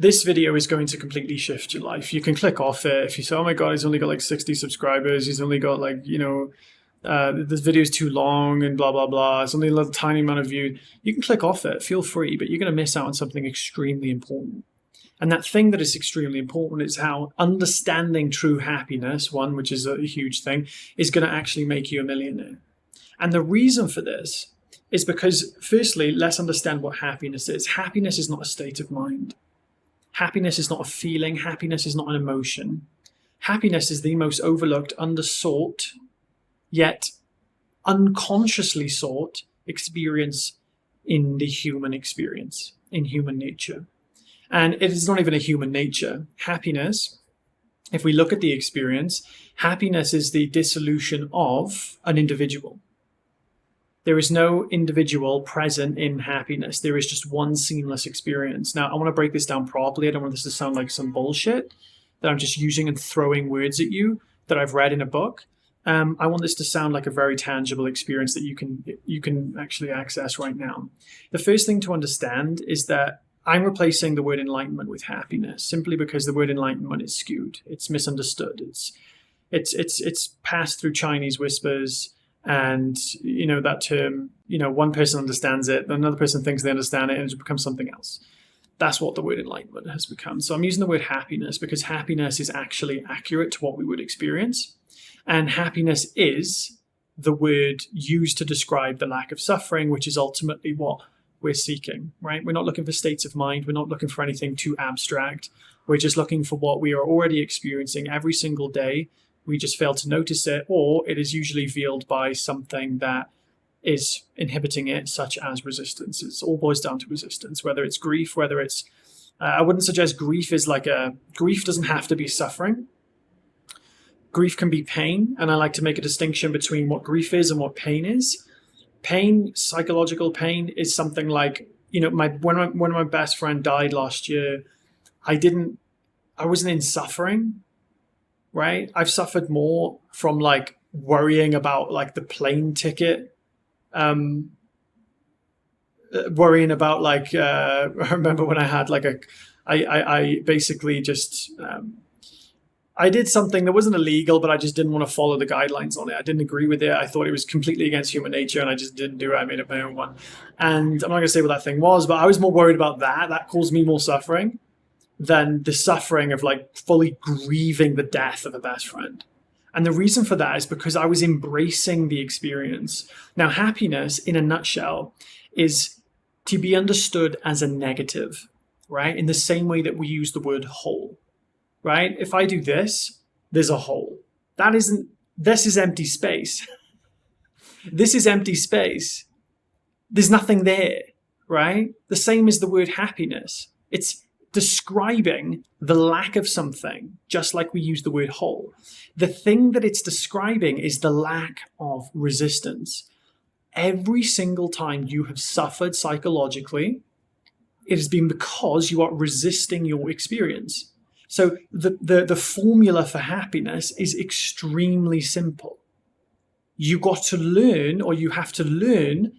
this video is going to completely shift your life. You can click off it. If you say, oh my God, he's only got like 60 subscribers. He's only got like, this video is too long and blah, blah, blah. It's only a little tiny amount of view. You can click off it, feel free, but you're going to miss out on something extremely important. And that thing that is extremely important is how understanding true happiness, one, which is a huge thing, is going to actually make you a millionaire. And the reason for this is because, firstly, let's understand what happiness is. Happiness is not a state of mind. Happiness is not a feeling. Happiness is not an emotion. Happiness is the most overlooked, undersought, yet unconsciously sought experience in the human experience, in human nature. And it is not even a human nature. Happiness, if we look at the experience, happiness is the dissolution of an individual. There is no individual present in happiness. There is just one seamless experience. Now, I want to break this down properly. I don't want this to sound like some bullshit that I'm just using and throwing words at you that I've read in a book. I want this to sound like a very tangible experience that you can actually access right now. The first thing to understand is that I'm replacing the word enlightenment with happiness simply because the word enlightenment is skewed. It's misunderstood. It's passed through Chinese whispers. And, that term, one person understands it, another person thinks they understand it, and it becomes something else. That's what the word enlightenment has become. So I'm using the word happiness because happiness is actually accurate to what we would experience. And happiness is the word used to describe the lack of suffering, which is ultimately what we're seeking, right? We're not looking for states of mind. We're not looking for anything too abstract. We're just looking for what we are already experiencing every single day. We just fail to notice it, or it is usually veiled by something that is inhibiting it, such as resistance. It all boils down to resistance, whether it's grief, whether it's, I wouldn't suggest grief doesn't have to be suffering. Grief can be pain, and I like to make a distinction between what grief is and what pain is. Pain, psychological pain, is something like, when my best friend died last year, I wasn't in suffering. Right? I've suffered more from like worrying about like the plane ticket, worrying about like, I remember when I had like I basically just, I did something that wasn't illegal, but I just didn't want to follow the guidelines on it. I didn't agree with it. I thought it was completely against human nature and I just didn't do it. I made up my own one. And I'm not going to say what that thing was, but I was more worried about that. That caused me more suffering than the suffering of like fully grieving the death of a best friend. And the reason for that is because I was embracing the experience. Now, happiness in a nutshell is to be understood as a negative, right? In the same way that we use the word whole, right? If I do this, there's a hole. This is empty space. This is empty space. There's nothing there, right? The same as the word happiness. It's describing the lack of something, just like we use the word whole. The thing that it's describing is the lack of resistance. Every single time you have suffered psychologically, it has been because you are resisting your experience. So the formula for happiness is extremely simple. You got to learn, or you have to learn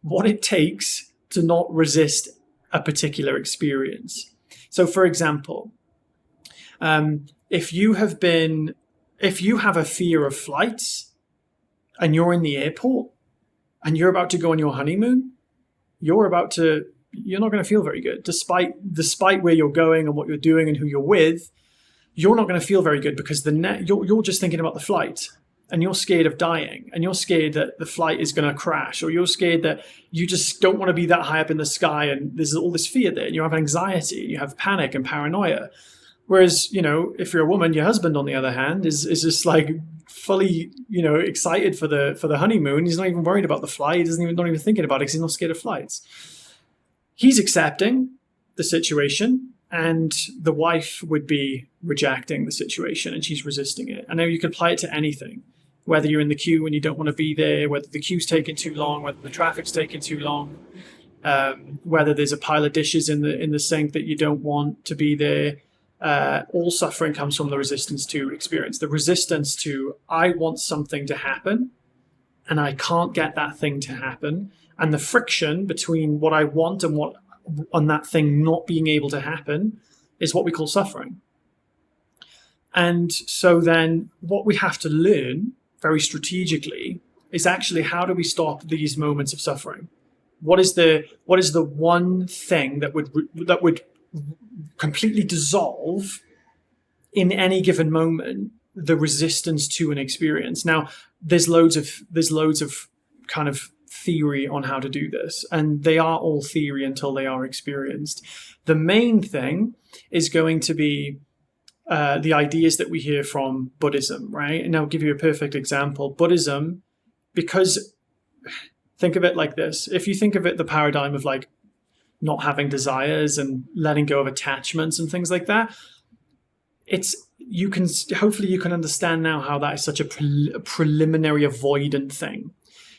what it takes to not resist a particular experience. So, for example, if you have a fear of flights and you're in the airport and you're about to go on your honeymoon, you're not going to feel very good. Despite where you're going and what you're doing and who you're with, you're not going to feel very good because you're just thinking about the flight. And you're scared of dying, and you're scared that the flight is going to crash, or you're scared that you just don't want to be that high up in the sky, and there's all this fear there, and you have anxiety, you have panic and paranoia. Whereas, if you're a woman, your husband, on the other hand, is just like fully, excited for the honeymoon. He's not even worried about the flight. He's not even thinking about it because he's not scared of flights. He's accepting the situation, and the wife would be rejecting the situation, and she's resisting it. I know you can apply it to anything. Whether you're in the queue and you don't want to be there, whether the queue's taking too long, whether the traffic's taking too long, whether there's a pile of dishes in the sink that you don't want to be there. All suffering comes from the resistance to experience. The resistance to, I want something to happen and I can't get that thing to happen. And the friction between what I want and what that thing not being able to happen is what we call suffering. And so then what we have to learn very strategically is actually, how do we stop these moments of suffering? What is the one thing that would completely dissolve in any given moment the resistance to an experience? Now, there's loads of kind of theory on how to do this, and they are all theory until they are experienced. The main thing is going to be the ideas that we hear from Buddhism, right? And I'll give you a perfect example. Buddhism, because think of it like this. If you think of it, the paradigm of like not having desires and letting go of attachments and things like that, hopefully you can understand now how that is such a preliminary avoidant thing.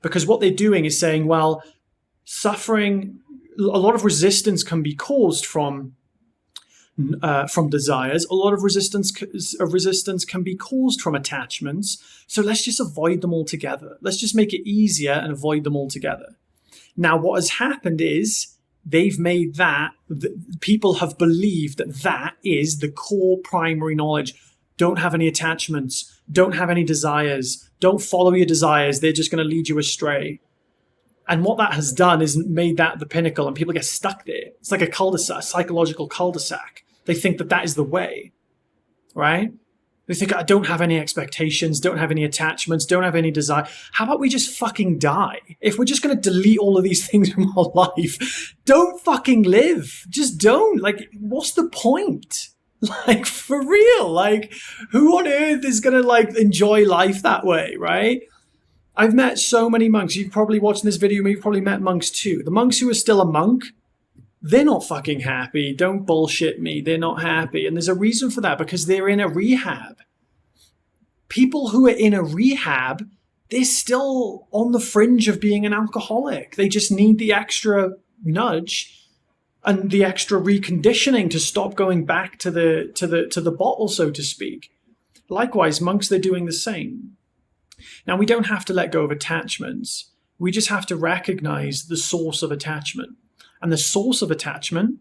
Because what they're doing is saying, well, suffering, a lot of resistance can be caused from desires. A lot of resistance can be caused from attachments. So let's just avoid them altogether. Let's just make it easier and avoid them altogether. Now, what has happened is they've made people have believed that is the core primary knowledge. Don't have any attachments. Don't have any desires. Don't follow your desires. They're just going to lead you astray. And what that has done is made that the pinnacle, and people get stuck there. It's like a cul-de-sac, a psychological cul-de-sac. They think that is the way, right? They think, I don't have any expectations, don't have any attachments, don't have any desire. How about we just fucking die? If we're just going to delete all of these things from our life, don't fucking live. Just don't. Like, what's the point? Like, for real, like, who on earth is going to like enjoy life that way, right? I've met so many monks. You've probably watched this video, you've probably met monks too. The monks who are still a monk, they're not fucking happy. Don't bullshit me. They're not happy. And there's a reason for that, because they're in a rehab. People who are in a rehab, they're still on the fringe of being an alcoholic. They just need the extra nudge and the extra reconditioning to stop going back to the bottle, so to speak. Likewise, monks, they're doing the same. Now, we don't have to let go of attachments. We just have to recognize the source of attachment. And the source of attachment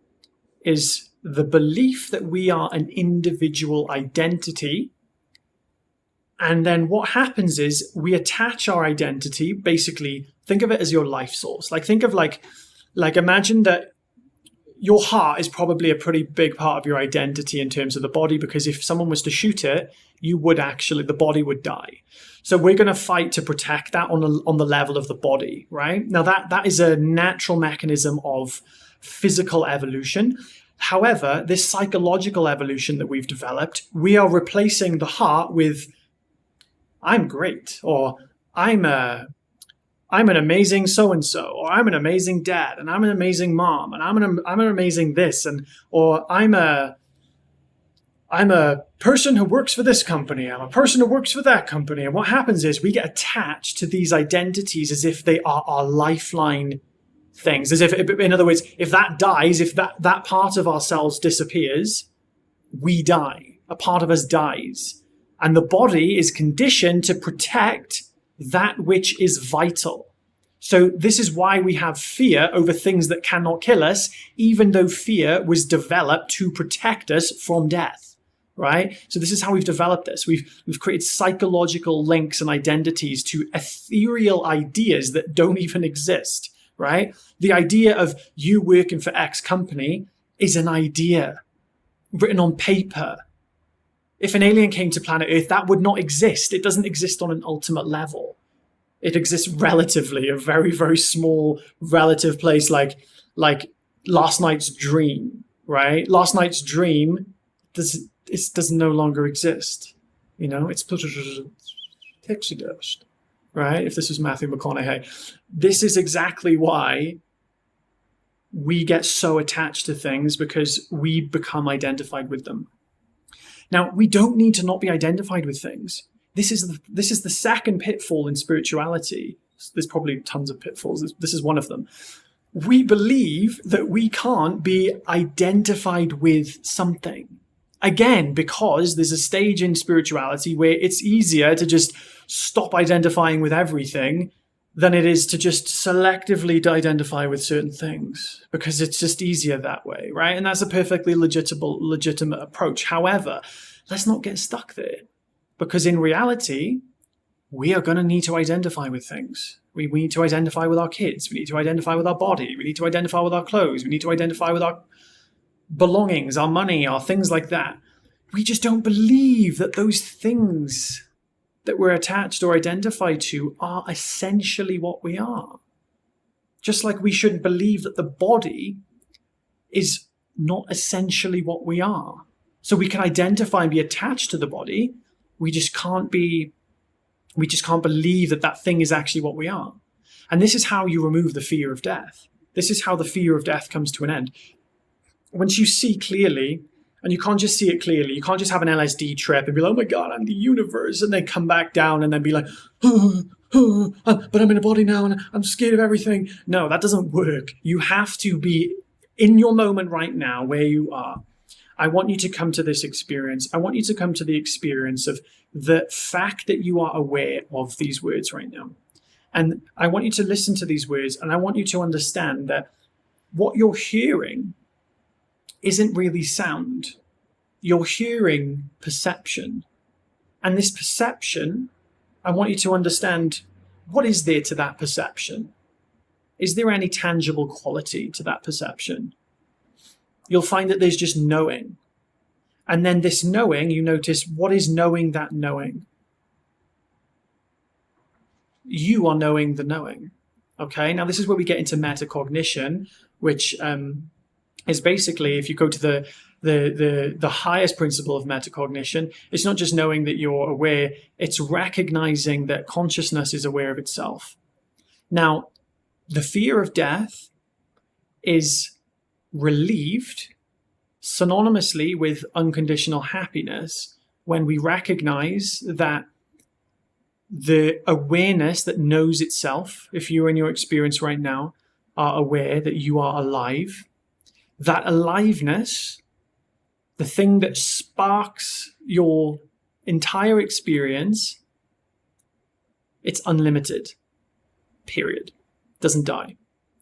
is the belief that we are an individual identity. And then what happens is we attach our identity, basically, think of it as your life source. Like, think of like imagine that your heart is probably a pretty big part of your identity in terms of the body, because if someone was to shoot it, the body would die. So we're going to fight to protect that on the level of the body, right? Now that is a natural mechanism of physical evolution. However, this psychological evolution that we've developed, we are replacing the heart with I'm great, or I'm an amazing so-and-so, or I'm an amazing dad, and I'm an amazing mom, and I'm an amazing this, or I'm a person who works for this company, I'm a person who works for that company. And what happens is we get attached to these identities as if they are our lifeline things. As if, in other words, if that dies, if that part of ourselves disappears, we die. A part of us dies. And the body is conditioned to protect that which is vital. So this is why we have fear over things that cannot kill us, even though fear was developed to protect us from death, right? So this is how we've developed this. We've created psychological links and identities to ethereal ideas that don't even exist, right? The idea of you working for X company is an idea written on paper. If an alien came to planet Earth, that would not exist. It doesn't exist on an ultimate level. It exists relatively, a very, very small relative place, like last night's dream, right? Last night's dream does no longer exist. You know, it's pixie dust, right? If this was Matthew McConaughey. This is exactly why we get so attached to things, because we become identified with them. Now, we don't need to not be identified with things. This is the second pitfall in spirituality. There's probably tons of pitfalls. This is one of them. We believe that we can't be identified with something. Again, because there's a stage in spirituality where it's easier to just stop identifying with everything than it is to just selectively identify with certain things, because it's just easier that way, right? And that's a perfectly legitimate approach. However, let's not get stuck there, because in reality, we are going to need to identify with things. We need to identify with our kids. We need to identify with our body. We need to identify with our clothes. We need to identify with our belongings, our money, our things like that. We just don't believe that those things that we're attached or identified to are essentially what we are. Just like we shouldn't believe that the body is not essentially what we are. So we can identify and be attached to the body. We just can't believe that that thing is actually what we are. And this is how you remove the fear of death. This is how the fear of death comes to an end. Once you see clearly, and you can't just see it clearly, you can't just have an LSD trip and be like, oh my God, I'm the universe, and then come back down and then be like, but I'm in a body now and I'm scared of everything. No, that doesn't work. You have to be in your moment right now where you are. I want you to come to this experience. I want you to come to the experience of the fact that you are aware of these words right now. And I want you to listen to these words, and I want you to understand that what you're hearing isn't really sound. You're hearing perception. And this perception, I want you to understand, what is there to that perception? Is there any tangible quality to that perception? You'll find that there's just knowing. And then this knowing, you notice, what is knowing that knowing? You are knowing the knowing. Okay, now this is where we get into metacognition, which is basically, if you go to the highest principle of metacognition, it's not just knowing that you're aware, it's recognizing that consciousness is aware of itself. Now, the fear of death is relieved synonymously with unconditional happiness when we recognize that the awareness that knows itself, if you in your experience right now are aware that you are alive, that aliveness, the thing that sparks your entire experience, it's unlimited, period. Doesn't die.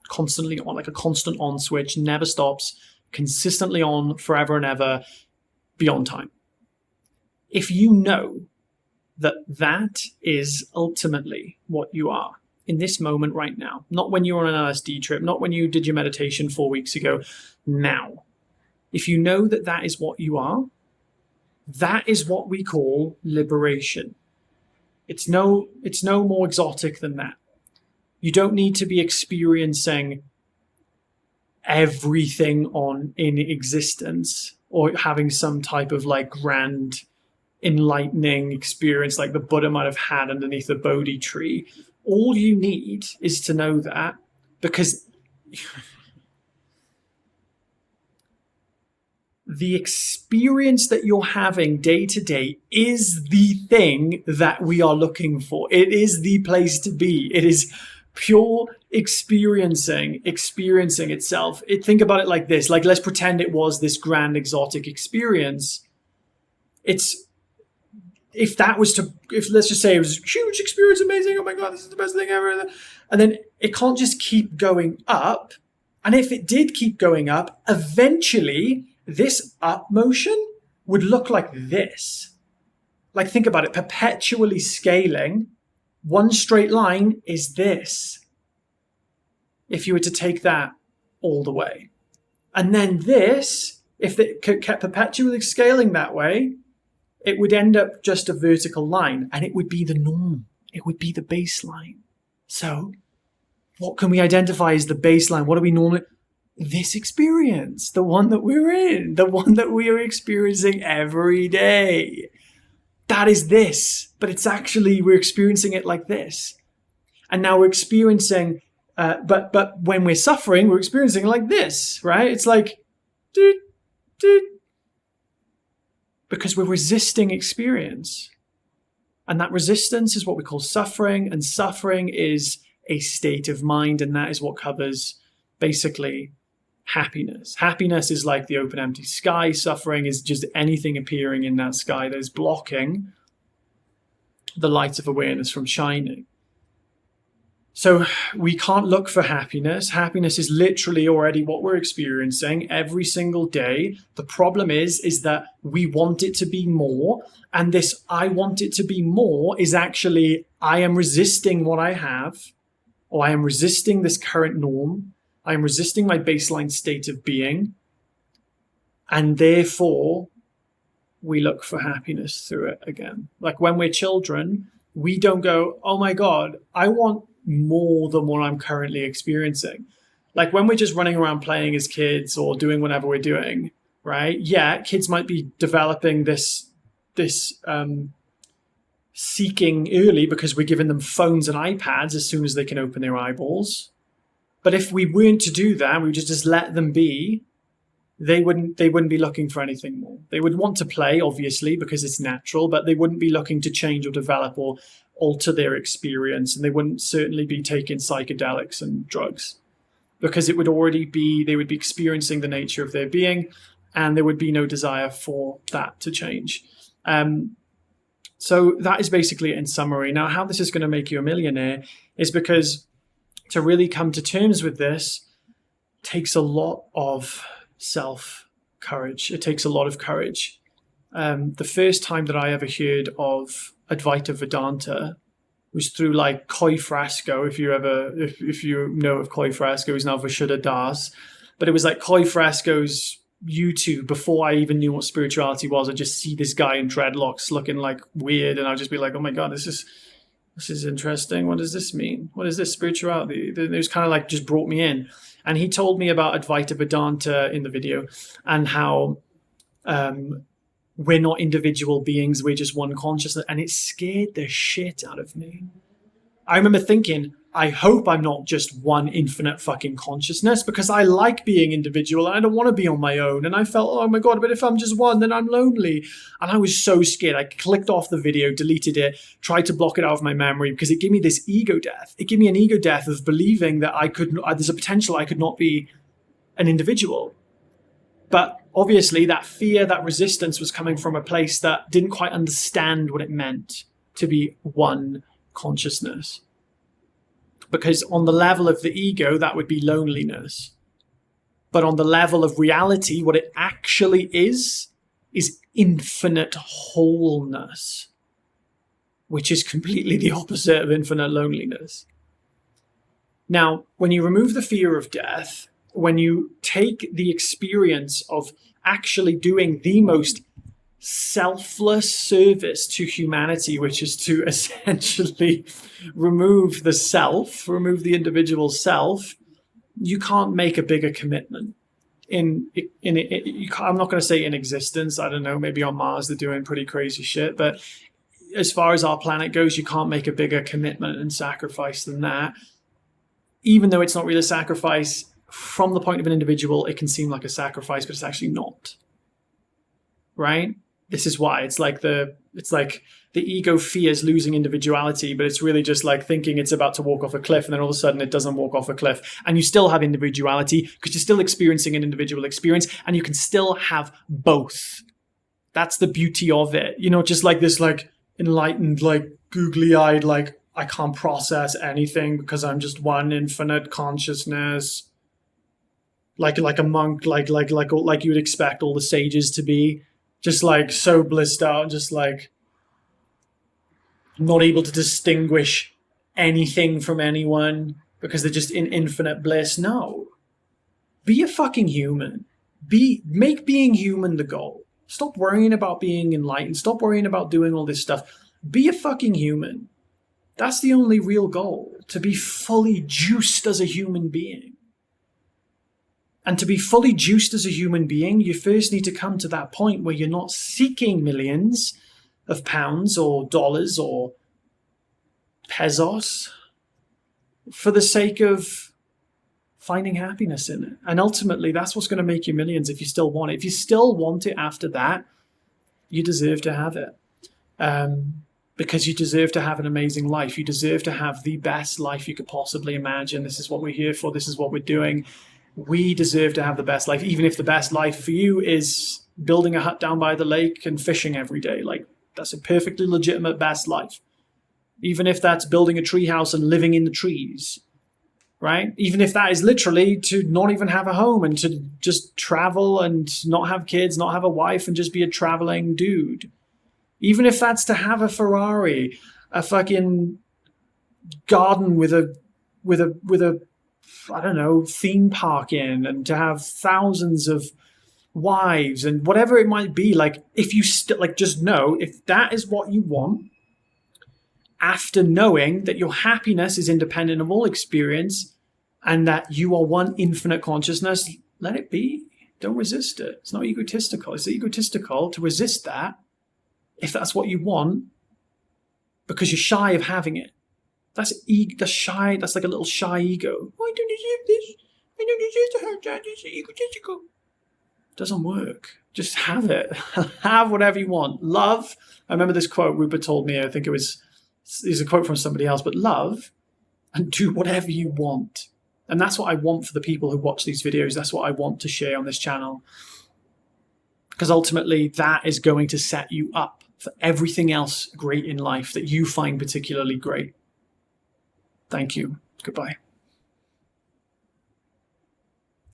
Constantly on, like a constant on switch, never stops, consistently on forever and ever, beyond time. If you know that that is ultimately what you are in this moment right now, not when you're on an LSD trip, not when you did your meditation 4 weeks ago, now. If you know that that is what you are, that is what we call liberation. It's no more exotic than that. You don't need to be experiencing everything in existence or having some type of like grand enlightening experience like the Buddha might have had underneath the Bodhi tree. All you need is to know that, because the experience that you're having day to day is the thing that we are looking for. It is the place to be. It is pure experiencing itself. Think about it like this. Like, let's pretend it was this grand exotic experience. If let's just say it was a huge experience, amazing, oh my God, this is the best thing ever. And then it can't just keep going up. And if it did keep going up, eventually this up motion would look like this. Like, think about it, perpetually scaling. One straight line is this. If you were to take that all the way. And then this, if it kept perpetually scaling that way, it would end up just a vertical line, and it would be the norm. It would be the baseline. So what can we identify as the baseline? What do we normally... This experience, the one that we're in, the one that we are experiencing every day. That is this, but it's actually, we're experiencing it like this. And now we're experiencing, but when we're suffering, we're experiencing it like this, right? It's like, doot, doot, because we're resisting experience. And that resistance is what we call suffering, and suffering is a state of mind, and that is what covers basically happiness. Happiness is like the open empty sky. Suffering is just anything appearing in that sky that is blocking the light of awareness from shining. So we can't look for happiness. Happiness is literally already what we're experiencing every single day. The problem is that we want it to be more. And this I want it to be more is actually, I am resisting what I have, or I am resisting this current norm. I am resisting my baseline state of being. And therefore, we look for happiness through it again. Like when we're children, we don't go, oh my God, I want more than what I'm currently experiencing. Like when we're just running around playing as kids or doing whatever we're doing, right? Yeah, kids might be developing this seeking early because we're giving them phones and iPads as soon as they can open their eyeballs. But if we weren't to do that, we would just let them be, they wouldn't be looking for anything more. They would want to play, obviously, because it's natural, but they wouldn't be looking to change or develop or alter their experience, and they wouldn't certainly be taking psychedelics and drugs, because it would already be, they would be experiencing the nature of their being, and there would be no desire for that to change. So that is basically it in summary. Now, how this is going to make you a millionaire is because to really come to terms with this takes a lot of self-courage. It takes a lot of courage. The first time that I ever heard of Advaita Vedanta was through like Koi Frasco. If you know of Koi Frasco, he's now Vashuddha Das. But it was like Koi Frasco's YouTube. Before I even knew what spirituality was, I just see this guy in dreadlocks looking like weird, and I'll just be like, oh my God, this is interesting. What does this mean? What is this spirituality? It was kind of like just brought me in. And he told me about Advaita Vedanta in the video, and how we're not individual beings, we're just one consciousness. And it scared the shit out of me. I remember thinking, I hope I'm not just one infinite fucking consciousness, because I like being individual and I don't want to be on my own. And I felt, oh my God, but if I'm just one, then I'm lonely. And I was so scared. I clicked off the video, deleted it, tried to block it out of my memory, because it gave me this ego death. It gave me an ego death of believing that there's a potential I could not be an individual. But obviously that fear, that resistance was coming from a place that didn't quite understand what it meant to be one consciousness. Because on the level of the ego, that would be loneliness. But on the level of reality, what it actually is infinite wholeness, which is completely the opposite of infinite loneliness. Now, when you remove the fear of death, when you take the experience of actually doing the most selfless service to humanity, which is to essentially remove the self, remove the individual self, you can't make a bigger commitment. I'm not going to say in existence. I don't know, maybe on Mars they're doing pretty crazy shit, but as far as our planet goes, you can't make a bigger commitment and sacrifice than that. Even though it's not really a sacrifice, from the point of an individual, it can seem like a sacrifice, but it's actually not. Right? This is why it's like the ego fears losing individuality, but it's really just like thinking it's about to walk off a cliff, and then all of a sudden it doesn't walk off a cliff, and you still have individuality because you're still experiencing an individual experience, and you can still have both. That's the beauty of it. You know, just like this, like enlightened, like googly-eyed, like I can't process anything because I'm just one infinite consciousness. Like a monk, like you would expect all the sages to be. Just like so blissed out, just like not able to distinguish anything from anyone because they're just in infinite bliss. No. Be a fucking human. Make being human the goal. Stop worrying about being enlightened. Stop worrying about doing all this stuff. Be a fucking human. That's the only real goal. To be fully juiced as a human being. And to be fully juiced as a human being, you first need to come to that point where you're not seeking millions of pounds or dollars or pesos for the sake of finding happiness in it. And ultimately, that's what's going to make you millions if you still want it. If you still want it after that, you deserve to have it. Because you deserve to have an amazing life. You deserve to have the best life you could possibly imagine. This is what we're here for. This is what we're doing. We deserve to have the best life, even if the best life for you is building a hut down by the lake and fishing every day. Like, that's a perfectly legitimate best life. even if that's building a treehouse and living in the trees, right? Even if that is literally to not even have a home and to just travel and not have kids, not have a wife, and just be a traveling dude. Even if that's to have a Ferrari, a fucking garden with a I don't know, theme park in, and to have thousands of wives and whatever it might be. Like, if you just know, if that is what you want, after knowing that your happiness is independent of all experience and that you are one infinite consciousness, let it be. Don't resist it. It's not egotistical. It's egotistical to resist that if that's what you want, because you're shy of having it. That's shy. That's like a little shy ego. I don't deserve this. I don't deserve to have that. It's egotistical. Doesn't work. Just have it. Have whatever you want. Love. I remember this quote Rupert told me. I think it's a quote from somebody else, but love and do whatever you want. And that's what I want for the people who watch these videos. That's what I want to share on this channel. Because ultimately, that is going to set you up for everything else great in life that you find particularly great. Thank you. Goodbye.